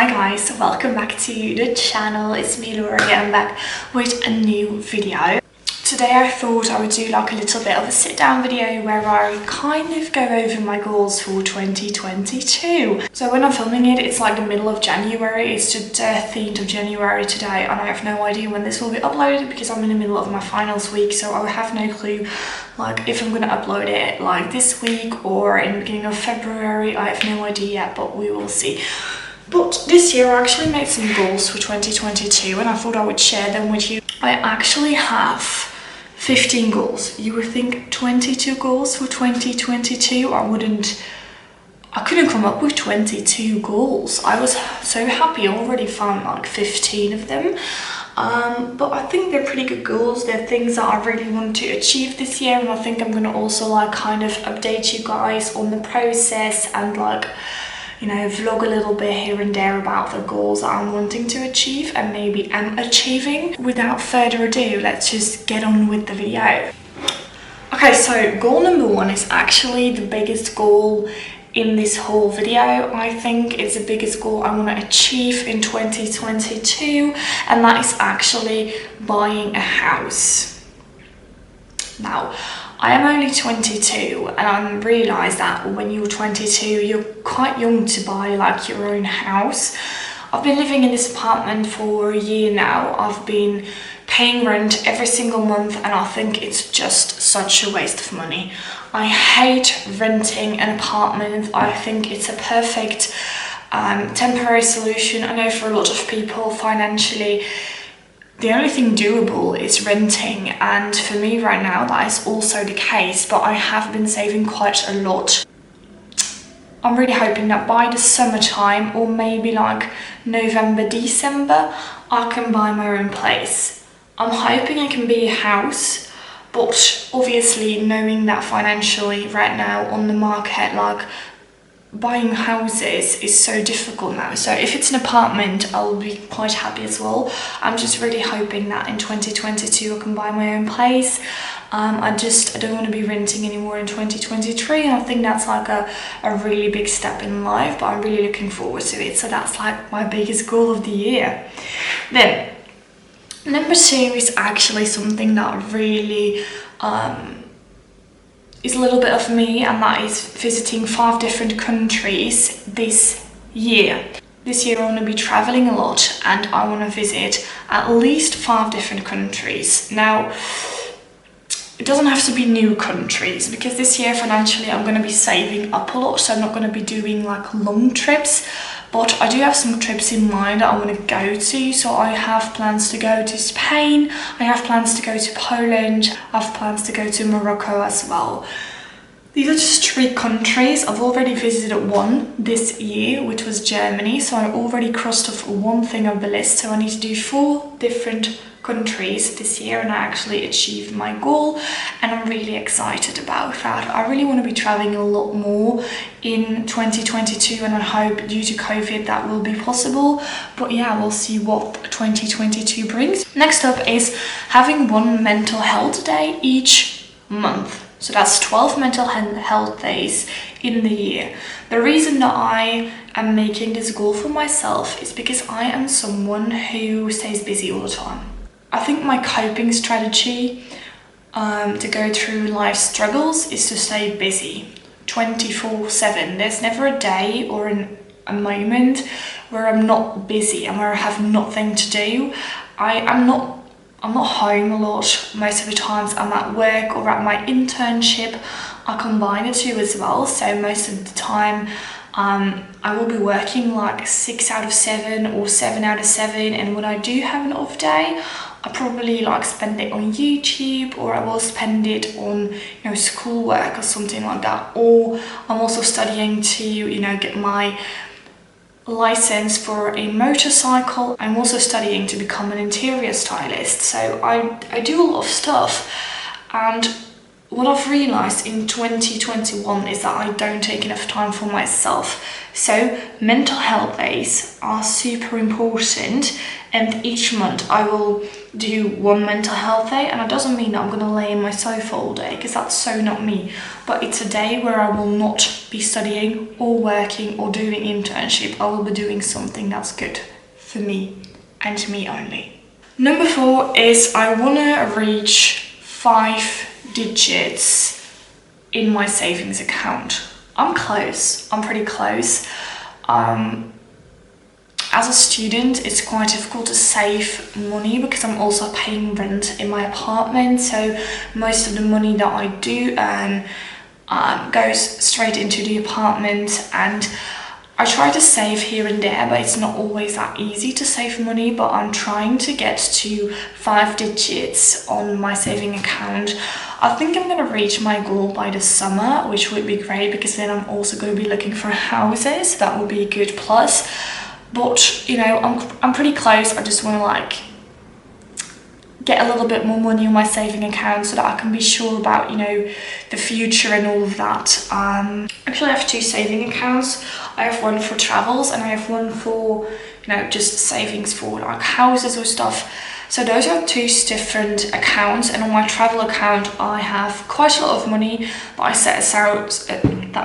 Hi guys, welcome back to the channel. It's me, Laura, and I'm back with a new video. Today I thought I would do like a little bit of a sit down video where I kind of go over my goals for 2022. So when I'm filming it, it's like the middle of January. It's the 13th of January today, and I have no idea when this will be uploaded because I'm in the middle of my finals week, so I have no clue like if I'm gonna upload it like this week or in the beginning of February. I have no idea yet, but we will see. But this year I actually made some goals for 2022 and I thought I would share them with you. I actually have 15 goals. You would think 22 goals for 2022. I couldn't come up with 22 goals. I was so happy. I already found like 15 of them. But I think they're pretty good goals. They're things that I really want to achieve this year, and I think I'm gonna also like kind of update you guys on the process and like, you know, vlog a little bit here and there about the goals that I'm wanting to achieve and maybe am achieving. Without further ado, let's just get on with the video. Okay, so goal number one is actually the biggest goal in this whole video. I think it's the biggest goal I want to achieve in 2022, and that is actually buying a house. Now, I am only 22 and I realise that when you're 22 you're quite young to buy like your own house. I've been living in this apartment for a year now. I've been paying rent every single month and I think it's just such a waste of money. I hate renting an apartment. I think it's a perfect temporary solution. I know for a lot of people financially the only thing doable is renting, and for me right now that is also the case, but I have been saving quite a lot. I'm really hoping that by the summertime or maybe like November, December, I can buy my own place. I'm hoping it can be a house, but obviously knowing that financially right now on the market, like buying houses is so difficult now. So if it's an apartment, I'll be quite happy as well. I'm just really hoping that in 2022 I can buy my own place. I don't want to be renting anymore in 2023, and I think that's like a really big step in life, but I'm really looking forward to it. So that's like my biggest goal of the year. Then number two is actually something that really is a little bit of me, and that is visiting 5 different countries this year. This year I want to be traveling a lot and I want to visit at least 5 different countries. Now, it doesn't have to be new countries because this year financially I'm going to be saving up a lot, so I'm not going to be doing like long trips. But I do have some trips in mind that I want to go to. So I have plans to go to Spain, I have plans to go to Poland, I have plans to go to Morocco as well. These are just 3 countries. I've already visited one this year, which was Germany. So I already crossed off one thing on the list. So I need to do 4 different countries this year, and I actually achieved my goal and I'm really excited about that. I really want to be traveling a lot more in 2022, and I hope due to COVID that will be possible, but yeah, we'll see what 2022 brings. Next up is having 1 mental health day each month. So that's 12 mental health days in the year. The reason that I am making this goal for myself is because I am someone who stays busy all the time. I think my coping strategy to go through life struggles is to stay busy 24/7. There's never a day or a moment where I'm not busy and where I have nothing to do. I'm not home a lot. Most of the times I'm at work or at my internship. I combine the 2 as well, so most of the time I will be working like 6 out of 7 or 7 out of 7, and when I do have an off day, I probably like spend it on YouTube, or I will spend it on, you know, schoolwork or something like that. Or I'm also studying to, you know, get my license for a motorcycle. I'm also studying to become an interior stylist. So I do a lot of stuff, and what I've realised in 2021 is that I don't take enough time for myself. So mental health days are super important, and each month I will do one mental health day, and it doesn't mean that I'm going to lay in my sofa all day, because that's so not me, but it's a day where I will not be studying or working or doing internship. I will be doing something that's good for me and me only. Number 4 is I want to reach 5 digits in my savings account. I'm close, I'm pretty close. As a student, it's quite difficult to save money because I'm also paying rent in my apartment, so most of the money that I do earn goes straight into the apartment, and I try to save here and there, but it's not always that easy to save money. But I'm trying to get to 5 digits on my saving account. I think I'm going to reach my goal by the summer, which would be great, because then I'm also going to be looking for houses, so that would be a good plus. But you know, I'm pretty close. I just want to like get a little bit more money on my saving account so that I can be sure about, you know, the future and all of that. Actually, I have 2 saving accounts. I have one for travels, and I have one for, you know, just savings for like houses or stuff. So those are 2 different accounts, and on my travel account I have quite a lot of money that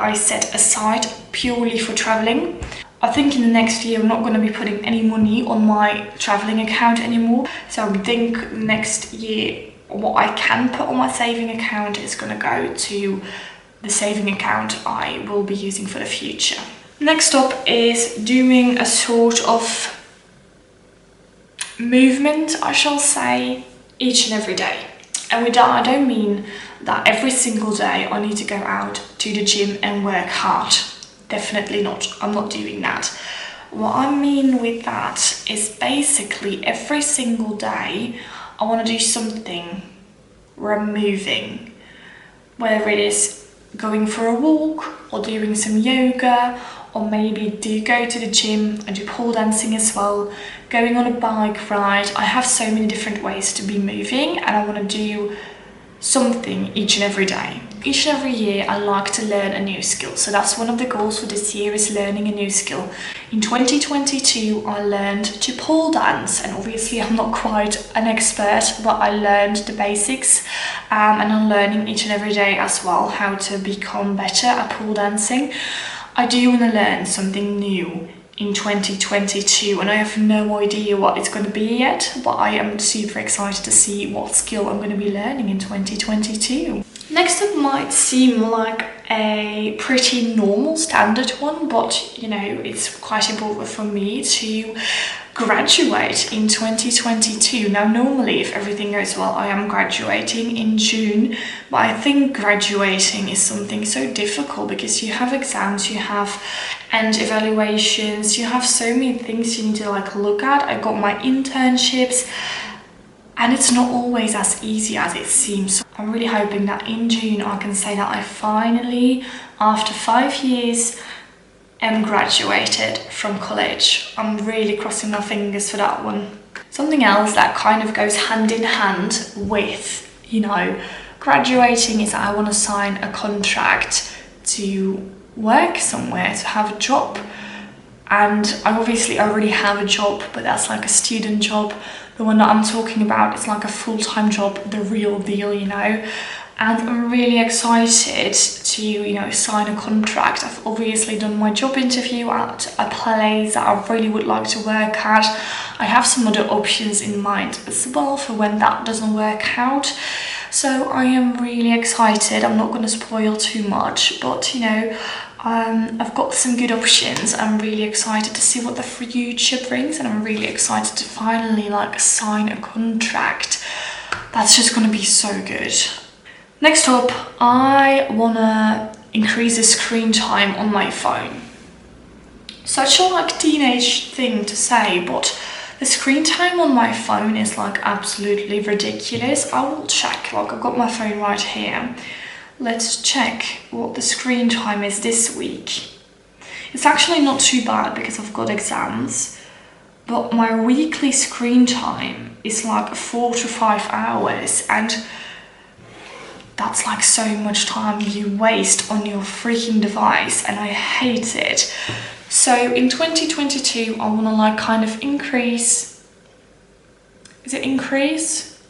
I set aside purely for traveling. I think in the next year I'm not going to be putting any money on my traveling account anymore. So I think next year what I can put on my saving account is going to go to the saving account I will be using for the future. Next up is doing a sort of movement, I shall say, each and every day. And with that, I don't mean that every single day I need to go out to the gym and work hard. Definitely not. I'm not doing that. What I mean with that is basically every single day I want to do something where I'm moving, whether it is going for a walk or doing some yoga, or maybe do go to the gym and do pole dancing as well, going on a bike ride. I have so many different ways to be moving, and I want to do something each and every day. Each and every year I like to learn a new skill, so that's one of the goals for this year, is learning a new skill. In 2022 I learned to pole dance, and obviously I'm not quite an expert, but I learned the basics, and I'm learning each and every day as well how to become better at pole dancing. I do want to learn something new in 2022, and I have no idea what it's going to be yet, but I am super excited to see what skill I'm going to be learning in 2022. Next up might seem like a pretty normal standard one, but you know, it's quite important for me to graduate in 2022. Now normally if everything goes well I am graduating in June, but I think graduating is something so difficult because you have exams, you have end evaluations, you have so many things you need to like look at. I got my internships, and it's not always as easy as it seems. So I'm really hoping that in June I can say that I finally, after 5 years, am graduated from college. I'm really crossing my fingers for that one. Something else that kind of goes hand in hand with, you know, graduating is that I want to sign a contract to work somewhere, to have a job. And I obviously already have a job, but that's like a student job. The one that I'm talking about is like a full-time job, the real deal, you know. And I'm really excited to, you know, sign a contract. I've obviously done my job interview at a place that I really would like to work at. I have some other options in mind as well for when that doesn't work out. So I am really excited. I'm not going to spoil too much, but you know, I've got some good options. I'm really excited to see what the future brings, and I'm really excited to finally like sign a contract. That's just going to be so good. Next up, I want to increase the screen time on my phone. Such a like teenage thing to say, but the screen time on my phone is like absolutely ridiculous. I will check, like I've got my phone right here. Let's check what the screen time is this week. It's actually not too bad because I've got exams, but my weekly screen time is like 4 to 5 hours, and that's like so much time you waste on your freaking device, and I hate it. So in 2022, I want to like kind of increase, is it increase?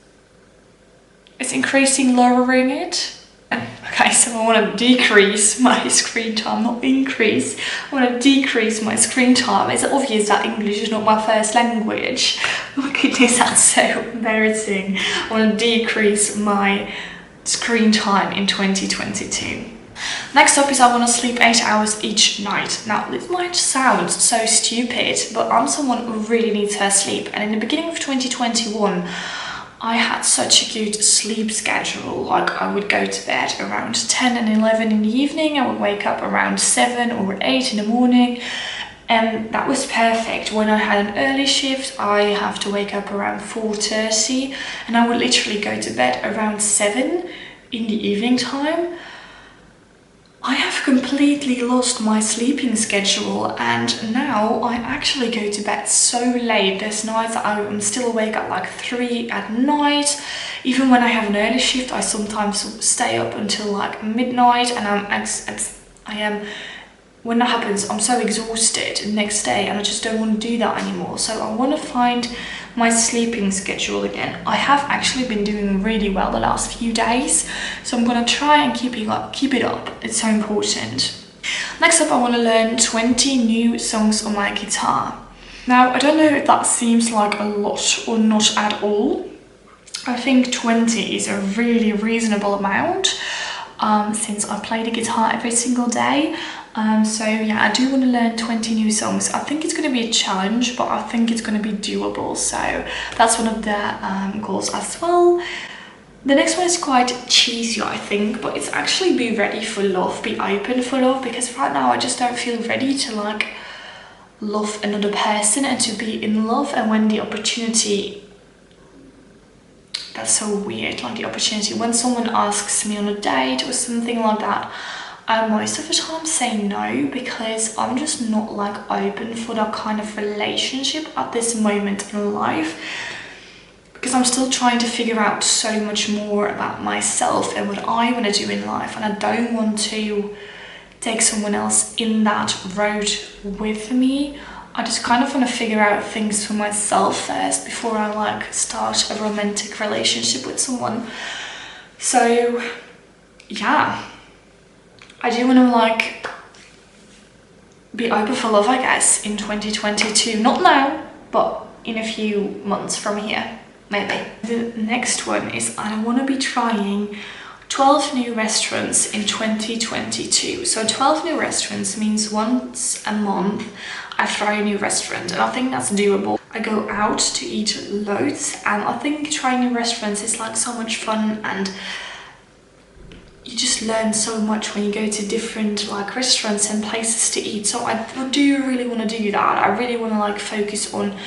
It's increasing, lowering it. Okay, so I want to decrease my screen time, not increase. I want to decrease my screen time. It's obvious that English is not my first language. Oh my goodness, that's so embarrassing. I want to decrease my screen time in 2022. Next up is I want to sleep 8 hours each night. Now, this might sound so stupid, but I'm someone who really needs her sleep. And in the beginning of 2021, I had such a good sleep schedule. Like, I would go to bed around 10 and 11 in the evening. I would wake up around 7 or 8 in the morning. And that was perfect. When I had an early shift, I have to wake up around 4:30. And I would literally go to bed around 7 in the evening time. I have completely lost my sleeping schedule, and now I actually go to bed so late. There's nights that I'm still awake at like 3 at night. Even when I have an early shift, I sometimes stay up until like midnight, and when that happens, I'm so exhausted the next day, and I just don't want to do that anymore. So I want to find my sleeping schedule again. I have actually been doing really well the last few days, so I'm gonna try and keep it up. It's so important. Next up, I want to learn 20 new songs on my guitar. Now, I don't know if that seems like a lot or not at all. I think 20 is a really reasonable amount, since I play the guitar every single day. So yeah, I do want to learn 20 new songs. I think it's going to be a challenge, but I think it's going to be doable. So that's one of the goals as well. The next one is quite cheesy, I think, but it's actually be ready for love, be open for love, because right now I just don't feel ready to like love another person and to be in love. And when the opportunity, that's so weird, like the opportunity, when someone asks me on a date or something like that, I most of the time say no, because I'm just not like open for that kind of relationship at this moment in life, because I'm still trying to figure out so much more about myself and what I want to do in life, and I don't want to take someone else in that road with me. I just kind of want to figure out things for myself first before I like start a romantic relationship with someone. So yeah, I do want to like be open for love, I guess, in 2022. Not now, but in a few months from here, maybe. The next one is I want to be trying 12 new restaurants in 2022. So 12 new restaurants means once a month I try a new restaurant, and I think that's doable. I go out to eat loads, and I think trying new restaurants is like so much fun, and you just learn so much when you go to different like restaurants and places to eat. So I do really want to do that. I really want to like focus on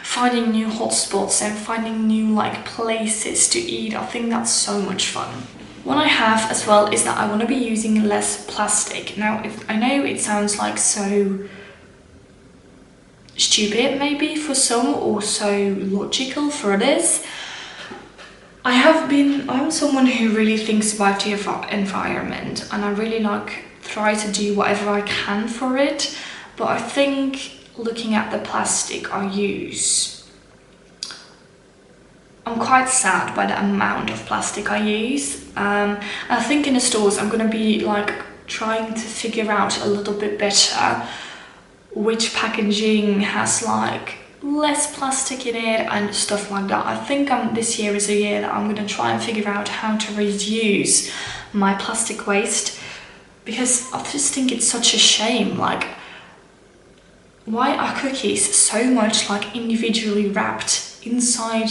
finding new hotspots and finding new like places to eat. I think that's so much fun. What I have as well is that I want to be using less plastic. Now, I know it sounds like so stupid maybe for some, or so logical for others. I'm someone who really thinks about the environment, and I really like try to do whatever I can for it. But I think looking at the plastic I use, I'm quite sad by the amount of plastic I use. I think in the stores I'm gonna be like trying to figure out a little bit better which packaging has like less plastic in it and stuff like that. I think this year is a year that I'm gonna try and figure out how to reduce my plastic waste, because I just think it's such a shame. Like, why are cookies so much like individually wrapped inside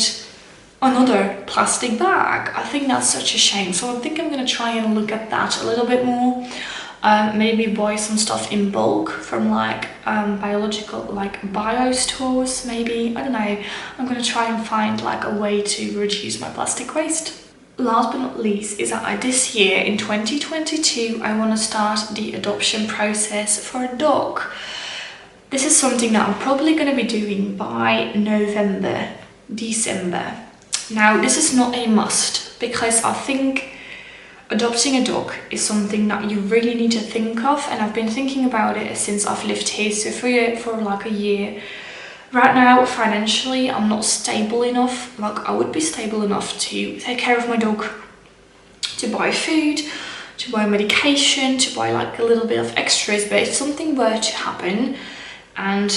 another plastic bag? I think that's such a shame. So I think I'm gonna try and look at that a little bit more. Maybe buy some stuff in bulk from like biological, like bio stores maybe. I don't know. I'm gonna try and find like a way to reduce my plastic waste. Last but not least is that this year in 2022 I want to start the adoption process for a dog. This is something that I'm probably going to be doing by November, December. Now, this is not a must, because I think adopting a dog is something that you really need to think of, and I've been thinking about it since I've lived here, so for like a year. Right now, financially, I'm not stable enough. Like, I would be stable enough to take care of my dog, to buy food, to buy medication, to buy like a little bit of extras. But if something were to happen and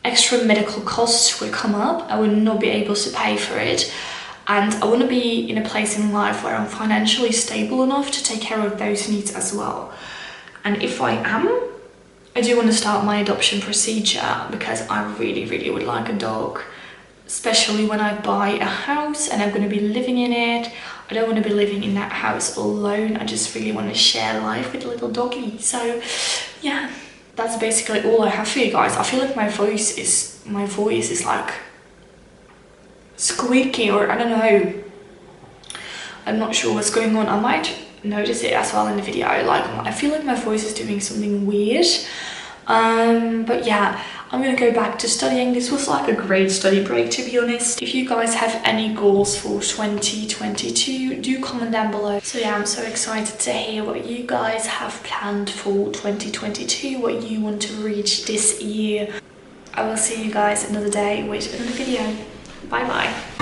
extra medical costs would come up, I would not be able to pay for it. And I want to be in a place in life where I'm financially stable enough to take care of those needs as well. And if I am, I do want to start my adoption procedure, because I really, really would like a dog, especially when I buy a house and I'm going to be living in it. I don't want to be living in that house alone. I just really want to share life with a little doggy. So yeah, that's basically all I have for you guys. I feel like my voice is like squeaky, or I don't know. I'm not sure what's going on. I might notice it as well in the video. Like, I feel like my voice is doing something weird. But yeah, I'm gonna go back to studying. This was like a great study break, to be honest. If you guys have any goals for 2022, do comment down below. So yeah, I'm so excited to hear what you guys have planned for 2022, what you want to reach this year. I will see you guys another day with another video. Bye bye.